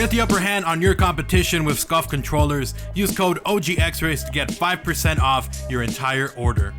Get the upper hand on your competition with SCUF controllers. Use code OGXRAYZ to get 5% off your entire order.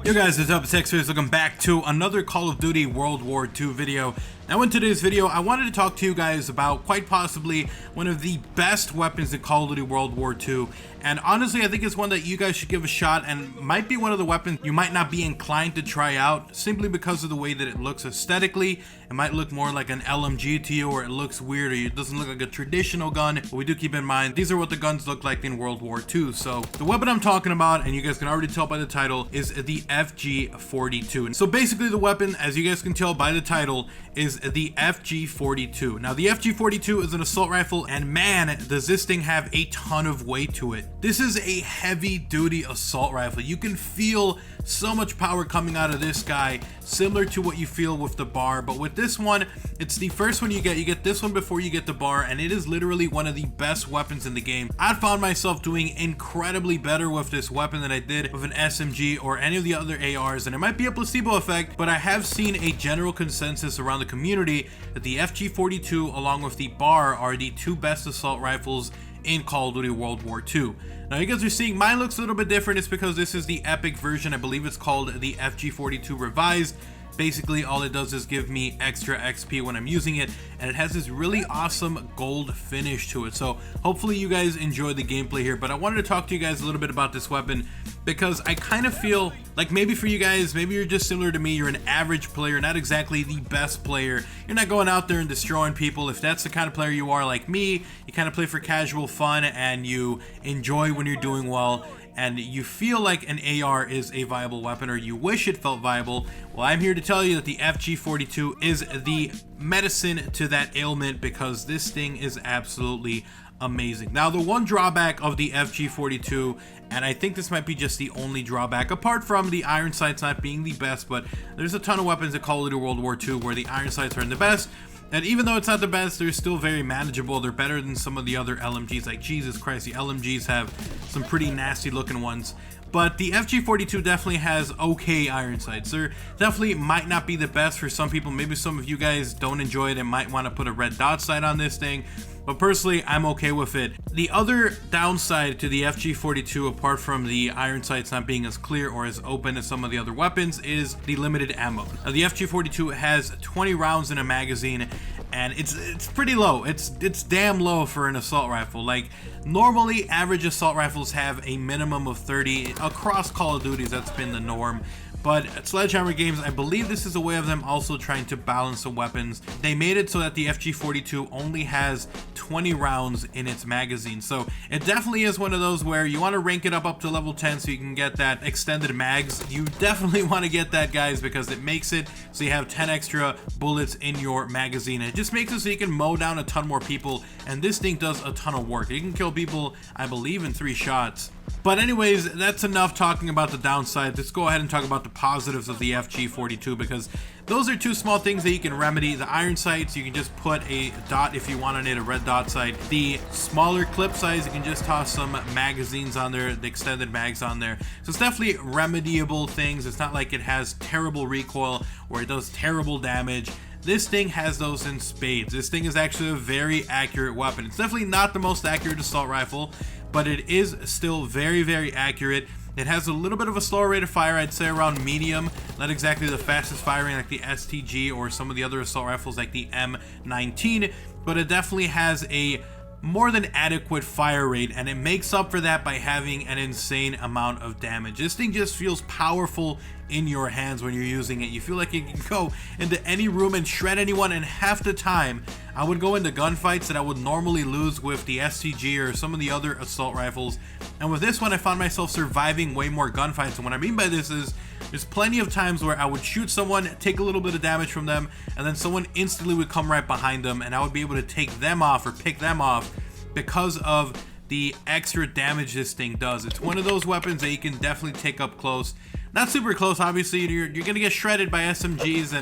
Yo guys, what's up? It's XRAYZ. Welcome back to another Call of Duty World War II video. Now in today's video, I wanted to talk to you guys about quite possibly one of the best weapons in Call of Duty World War II. And honestly, I think it's one that you guys should give a shot and might be one of the weapons you might not be inclined to try out simply because of the way that it looks aesthetically. It might look more like an LMG to you, or it looks weird, or it doesn't look like a traditional gun. But we do keep in mind, these are what the guns look like in World War II. So the weapon I'm talking about, and you guys can already tell by the title, is the FG42. And so basically the weapon, as you guys can tell by the title, is the FG42. Now the FG42 is an assault rifle, and man, does this thing have a ton of weight to it. This is a heavy duty assault rifle. You can feel so much power coming out of this guy, similar to what you feel with the bar. But with this one, it's the first one you get this one before you get the bar, and it is literally one of the best weapons in the game. I found myself doing incredibly better with this weapon than I did with an SMG or any of the other ARs, and it might be a placebo effect, but I have seen a general consensus around the community that the FG42 along with the bar are the two best assault rifles in Call of Duty World War II. Now you guys are seeing mine looks a little bit different. It's because this is the epic version. I believe it's called the FG42 Revised. Basically all it does is give me extra XP when I'm using it, and it has this really awesome gold finish to it. So hopefully you guys enjoy the gameplay here, but I wanted to talk to you guys a little bit about this weapon because I kind of feel like maybe for you guys, maybe you're just similar to me, you're an average player, not exactly the best player. You're not going out there and destroying people. If that's the kind of player you are like me, you kind of play for casual fun and you enjoy when you're doing well, and you feel like an AR is a viable weapon, or you wish it felt viable. Well, I'm here to tell you that the FG42 is the medicine to that ailment, because this thing is absolutely amazing. Now, the one drawback of the FG42, and I think this might be just the only drawback, apart from the iron sights not being the best, but there's a ton of weapons in Call of Duty World War II where the iron sights are the best. And even though it's not the best, they're still very manageable. They're better than some of the other LMGs. Like, Jesus Christ, the LMGs have some pretty nasty looking ones. But the FG42 definitely has okay iron sights. They definitely might not be the best for some people. Maybe some of you guys don't enjoy it and might want to put a red dot sight on this thing. But personally, I'm okay with it. The other downside to the FG42, apart from the iron sights not being as clear or as open as some of the other weapons, is the limited ammo. Now, the FG42 has 20 rounds in a magazine, and it's pretty low. It's damn low for an assault rifle. Like, normally average assault rifles have a minimum of 30. Across Call of Duty, that's been the norm. But at Sledgehammer Games, I believe this is a way of them also trying to balance the weapons. They made it so that the FG42 only has 20 rounds in its magazine. So it definitely is one of those where you want to rank it up to level 10 so you can get that extended mags. You definitely want to get that, guys, because it makes it so you have 10 extra bullets in your magazine. It just makes it so you can mow down a ton more people, and this thing does a ton of work. You can kill people, I believe, in 3 shots. But anyways, that's enough talking about the downside. Let's go ahead and talk about the positives of the FG42, because those are two small things that you can remedy. The iron sights, you can just put a dot if you want on it, a red dot sight. The smaller clip size, you can just toss some magazines on there, the extended mags on there. So it's definitely remediable things. It's not like it has terrible recoil or it does terrible damage. This thing has those in spades. This thing is actually a very accurate weapon. It's definitely not the most accurate assault rifle, but it is still very, very accurate. It has a little bit of a slower rate of fire, I'd say around medium, not exactly the fastest firing like the STG or some of the other assault rifles like the M19, but it definitely has a more than adequate fire rate, and it makes up for that by having an insane amount of damage. This thing just feels powerful in your hands when you're using it. You feel like you can go into any room and shred anyone, and half the time I would go into gunfights that I would normally lose with the STG or some of the other assault rifles, and with this one I found myself surviving way more gunfights. And what I mean by this is there's plenty of times where I would shoot someone, take a little bit of damage from them, and then someone instantly would come right behind them, and I would be able to take them off or pick them off because of the extra damage this thing does. It's one of those weapons that you can definitely take up close. Not super close, obviously. You're gonna get shredded by SMGs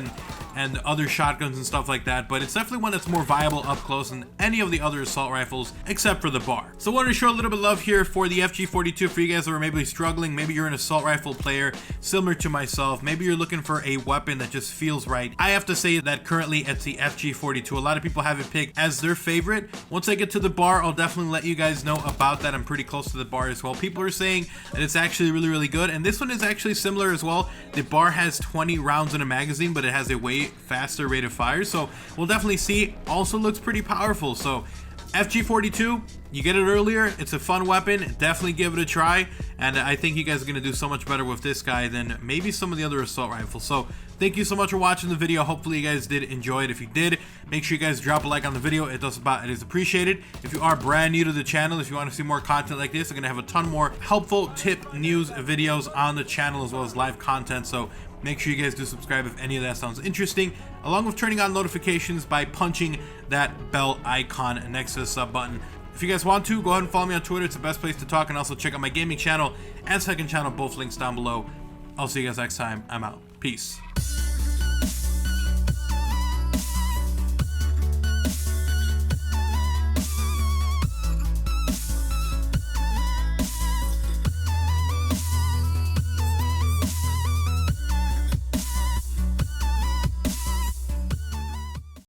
and other shotguns and stuff like that, but it's definitely one that's more viable up close than any of the other assault rifles except for the bar. So I wanted to show a little bit of love here for the FG42 for you guys that are maybe struggling. Maybe you're an assault rifle player similar to myself. Maybe you're looking for a weapon that just feels right. I have to say that currently it's the FG42. A lot of people have it picked as their favorite. Once I get to the bar, I'll definitely let you guys know about that. I'm pretty close to the bar as well. People are saying that it's actually really good, and this one is actually similar as well. The bar has 20 rounds in a magazine, but it has a way faster rate of fire, so we'll definitely see. Also looks pretty powerful. So FG42, you get it earlier, it's a fun weapon, definitely give it a try, and I think you guys are going to do so much better with this guy than maybe some of the other assault rifles. So thank you so much for watching the video. Hopefully you guys did enjoy it. If you did, make sure you guys drop a like on the video. It is appreciated. If you are brand new to the channel, if you want to see more content like this, I'm going to have a ton more helpful tip news videos on the channel as well as live content, so make sure you guys do subscribe if any of that sounds interesting, along with turning on notifications by punching that bell icon next to the sub button. If you guys want to, go ahead and follow me on Twitter. It's the best place to talk, and also check out my gaming channel and second channel, both links down below. I'll see you guys next time. I'm out. Peace.